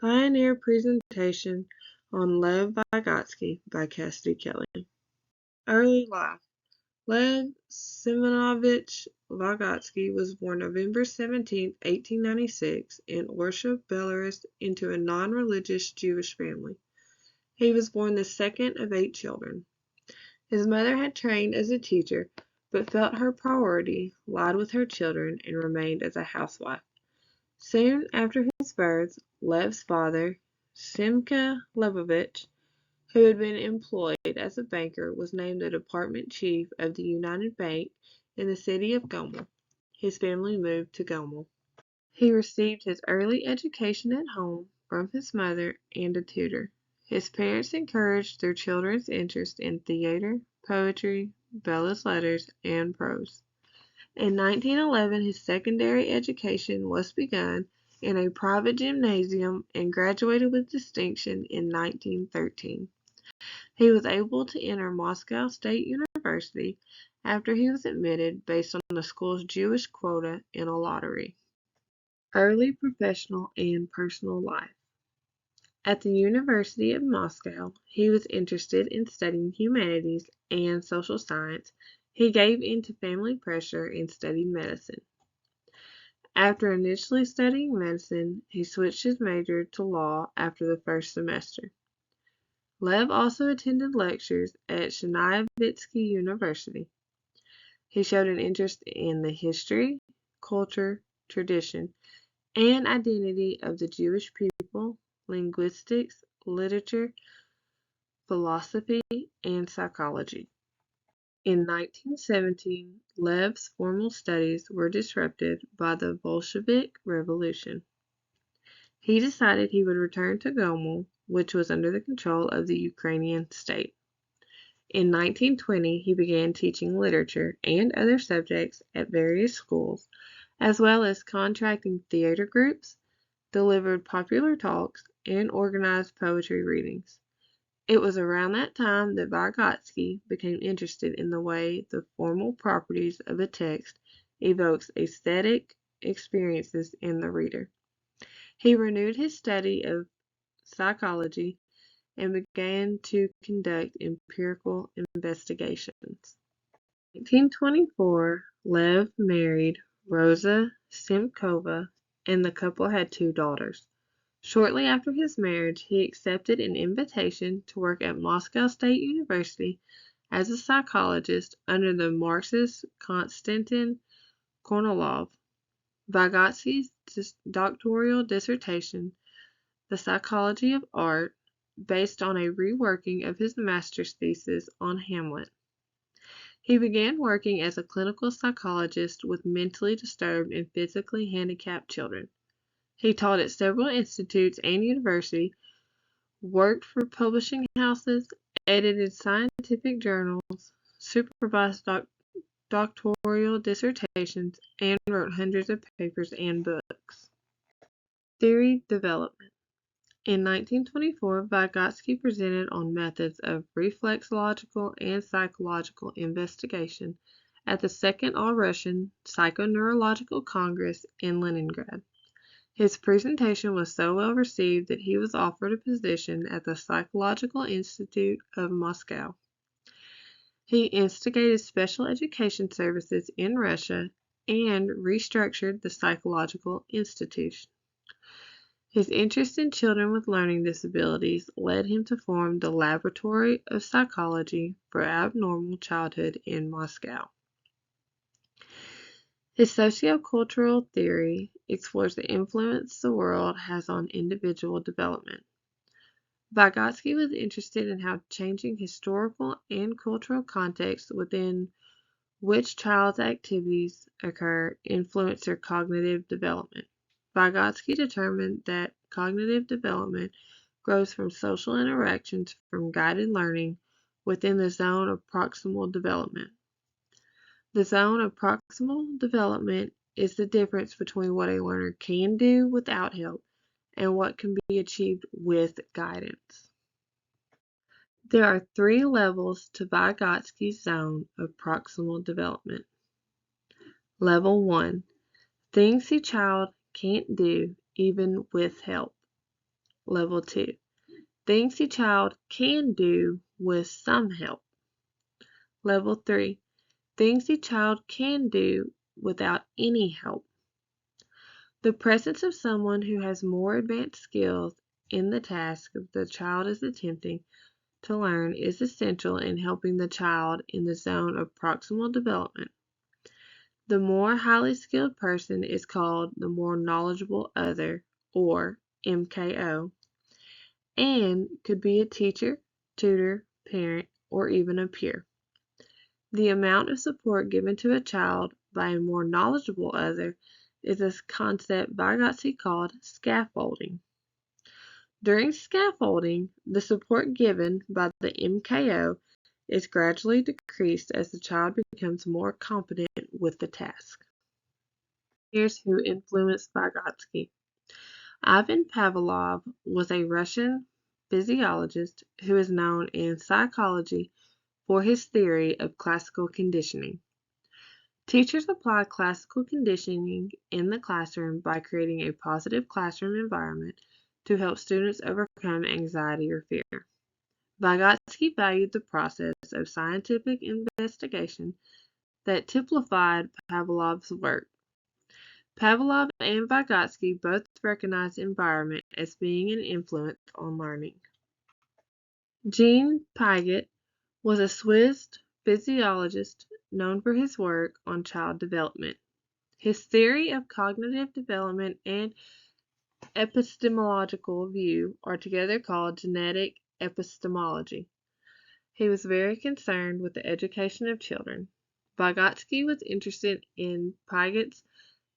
Pioneer Presentation on Lev Vygotsky by Cassidy Kelly. Early life. Lev Semenovich Vygotsky was born November 17, 1896, in Orsha, Belarus, into a non-religious Jewish family. He was born the second of 8 children. His mother had trained as a teacher, but felt her priority lied with her children and remained as a housewife. Soon after his birth, Lev's father, Simcha Lebovich, who had been employed as a banker, was named the department chief of the United Bank in the city of Gomel. His family moved to Gomel. He received his early education at home from his mother and a tutor. His parents encouraged their children's interest in theater, poetry, belles lettres, and prose. In 1911, his secondary education was begun in a private gymnasium and graduated with distinction in 1913. He was able to enter Moscow State University after he was admitted based on the school's Jewish quota in a lottery. Early professional and personal life. At the University of Moscow, he was interested in studying humanities and social science. He gave in to family pressure and studied medicine. After initially studying medicine, he switched his major to law after the first semester. Lev also attended lectures at Chernivtsi University. He showed an interest in the history, culture, tradition, and identity of the Jewish people, linguistics, literature, philosophy, and psychology. In 1917, Lev's formal studies were disrupted by the Bolshevik Revolution. He decided he would return to Gomel, which was under the control of the Ukrainian state. In 1920, he began teaching literature and other subjects at various schools, as well as contracting theater groups, delivered popular talks, and organized poetry readings. It was around that time that Vygotsky became interested in the way the formal properties of a text evokes aesthetic experiences in the reader. He renewed his study of psychology and began to conduct empirical investigations. In 1924, Lev married Rosa Simkova, and the couple had 2 daughters. Shortly after his marriage, he accepted an invitation to work at Moscow State University as a psychologist under the Marxist Konstantin Kornilov. Vygotsky's doctoral dissertation, The Psychology of Art, based on a reworking of his master's thesis on Hamlet. He began working as a clinical psychologist with mentally disturbed and physically handicapped children. He taught at several institutes and universities, worked for publishing houses, edited scientific journals, supervised doctoral dissertations, and wrote hundreds of papers and books. Theory development. In 1924, Vygotsky presented on methods of reflexological and psychological investigation at the Second All-Russian Psychoneurological Congress in Leningrad. His presentation was so well received that he was offered a position at the Psychological Institute of Moscow. He instigated special education services in Russia and restructured the Psychological Institute. His interest in children with learning disabilities led him to form the Laboratory of Psychology for Abnormal Childhood in Moscow. His sociocultural theory explores the influence the world has on individual development. Vygotsky was interested in how changing historical and cultural contexts within which child's activities occur influence their cognitive development. Vygotsky determined that cognitive development grows from social interactions from guided learning within the zone of proximal development. The zone of proximal development is the difference between what a learner can do without help and what can be achieved with guidance. There are 3 levels to Vygotsky's zone of proximal development. Level 1. Things a child can't do even with help. Level 2. Things a child can do with some help. Level 3. Things a child can do without any help. The presence of someone who has more advanced skills in the task the child is attempting to learn is essential in helping the child in the zone of proximal development. The more highly skilled person is called the more knowledgeable other, or MKO, and could be a teacher, tutor, parent, or even a peer. The amount of support given to a child by a more knowledgeable other is a concept Vygotsky called scaffolding. During scaffolding, the support given by the MKO is gradually decreased as the child becomes more competent with the task. Here's who influenced Vygotsky. Ivan Pavlov was a Russian physiologist who is known in psychology for his theory of classical conditioning. Teachers apply classical conditioning in the classroom by creating a positive classroom environment to help students overcome anxiety or fear. Vygotsky valued the process of scientific investigation that typified Pavlov's work. Pavlov and Vygotsky both recognized environment as being an influence on learning. Jean Piaget was a Swiss physiologist known for his work on child development. His theory of cognitive development and epistemological view are together called genetic epistemology. He was very concerned with the education of children. Vygotsky was interested in Piaget's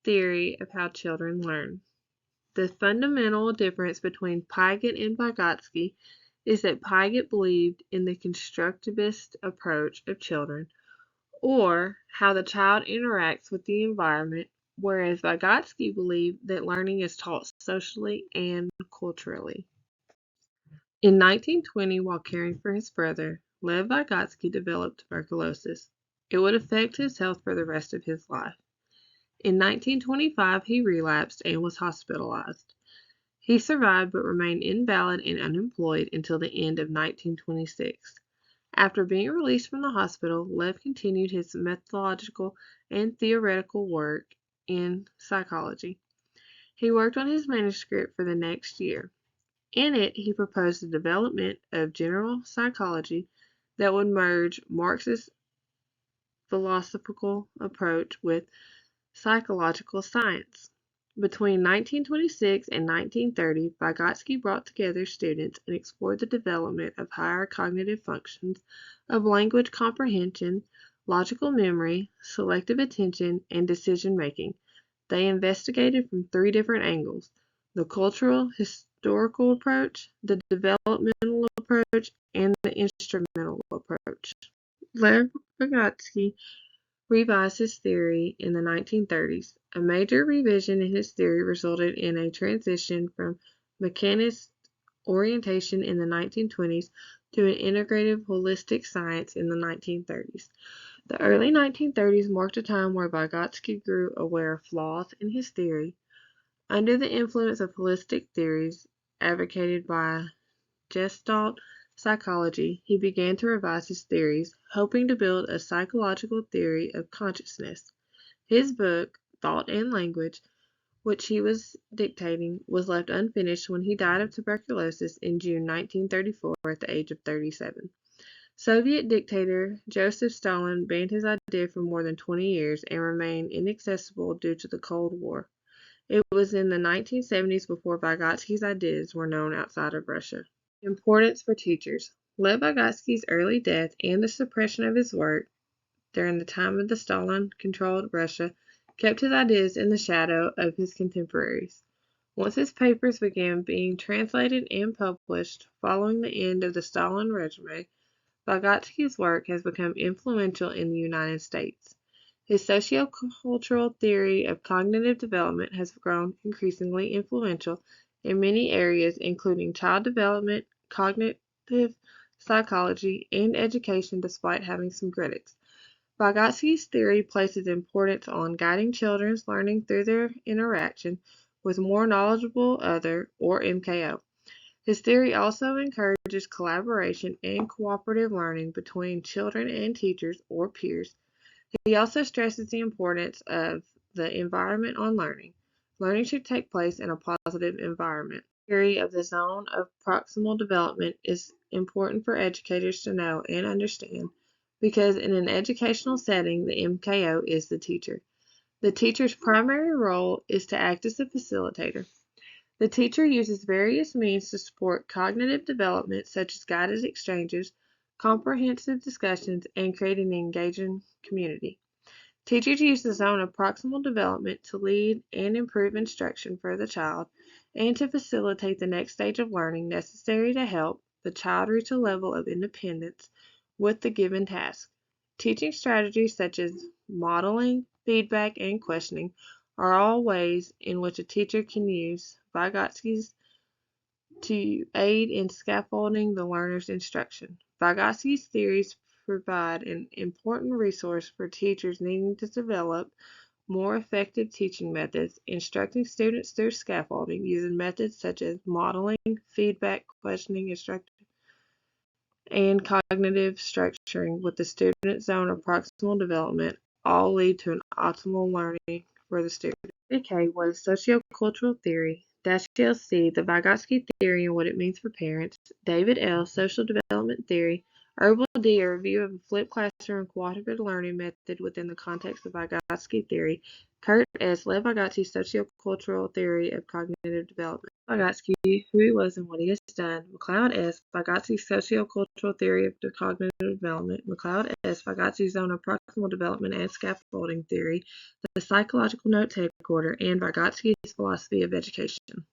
theory of how children learn. The fundamental difference between Piaget and Vygotsky is that Piaget believed in the constructivist approach of children, or how the child interacts with the environment, whereas Vygotsky believed that learning is taught socially and culturally. In 1920, while caring for his brother, Lev Vygotsky developed tuberculosis. It would affect his health for the rest of his life. In 1925, he relapsed and was hospitalized. He survived but remained invalid and unemployed until the end of 1926. After being released from the hospital, Lev continued his methodological and theoretical work in psychology. He worked on his manuscript for the next year. In it, he proposed the development of general psychology that would merge Marxist philosophical approach with psychological science. Between 1926 and 1930, Vygotsky brought together students and explored the development of higher cognitive functions of language comprehension, logical memory, selective attention, and decision-making. They investigated from 3 different angles: the cultural, historical approach, the developmental approach, and the instrumental approach. Lev Vygotsky revised his theory in the 1930s. A major revision in his theory resulted in a transition from mechanist orientation in the 1920s to an integrative holistic science in the 1930s. The early 1930s marked a time where Vygotsky grew aware of flaws in his theory. Under the influence of holistic theories advocated by Gestalt psychology, he began to revise his theories, hoping to build a psychological theory of consciousness. His book, Thought and Language, which he was dictating, was left unfinished when he died of tuberculosis in June 1934 at the age of 37. Soviet dictator Joseph Stalin banned his idea for more than 20 years and remained inaccessible due to the Cold War. It was in the 1970s before Vygotsky's ideas were known outside of Russia. Importance for teachers. Lev Vygotsky's early death and the suppression of his work during the time of the Stalin-controlled Russia kept his ideas in the shadow of his contemporaries. Once his papers began being translated and published following the end of the Stalin regime, Vygotsky's work has become influential in the United States. His sociocultural theory of cognitive development has grown increasingly influential in many areas, including child development, cognitive psychology, and education, despite having some critics. Vygotsky's theory places importance on guiding children's learning through their interaction with more knowledgeable other, or MKO. His theory also encourages collaboration and cooperative learning between children and teachers or peers. He also stresses the importance of the environment on learning. Learning should take place in a positive environment. The theory of the zone of proximal development is important for educators to know and understand because in an educational setting, the MKO is the teacher. The teacher's primary role is to act as a facilitator. The teacher uses various means to support cognitive development, such as guided exchanges, comprehensive discussions, and creating an engaging community. Teachers use the zone of proximal development to lead and improve instruction for the child and to facilitate the next stage of learning necessary to help the child reach a level of independence with the given task. Teaching strategies such as modeling, feedback, and questioning are all ways in which a teacher can use Vygotsky's to aid in scaffolding the learner's instruction. Vygotsky's theories provide an important resource for teachers needing to develop more effective teaching methods, instructing students through scaffolding using methods such as modeling, feedback, questioning, instruction, and cognitive structuring with the student zone of proximal development all lead to an optimal learning for the student. Okay, what is sociocultural theory? Dashiell C., the Vygotsky theory and what it means for parents. David L., social development theory. Herbal D., a review of a flipped classroom and cooperative learning method within the context of Vygotsky theory. Kurt S., Lev Vygotski's sociocultural theory of cognitive development. Vygotsky, who he was and what he has done. McLeod S., Vygotsky's sociocultural theory of cognitive development. McLeod S., Vygotsky's zone of proximal development and scaffolding theory. The psychological note taker and Vygotsky's philosophy of education.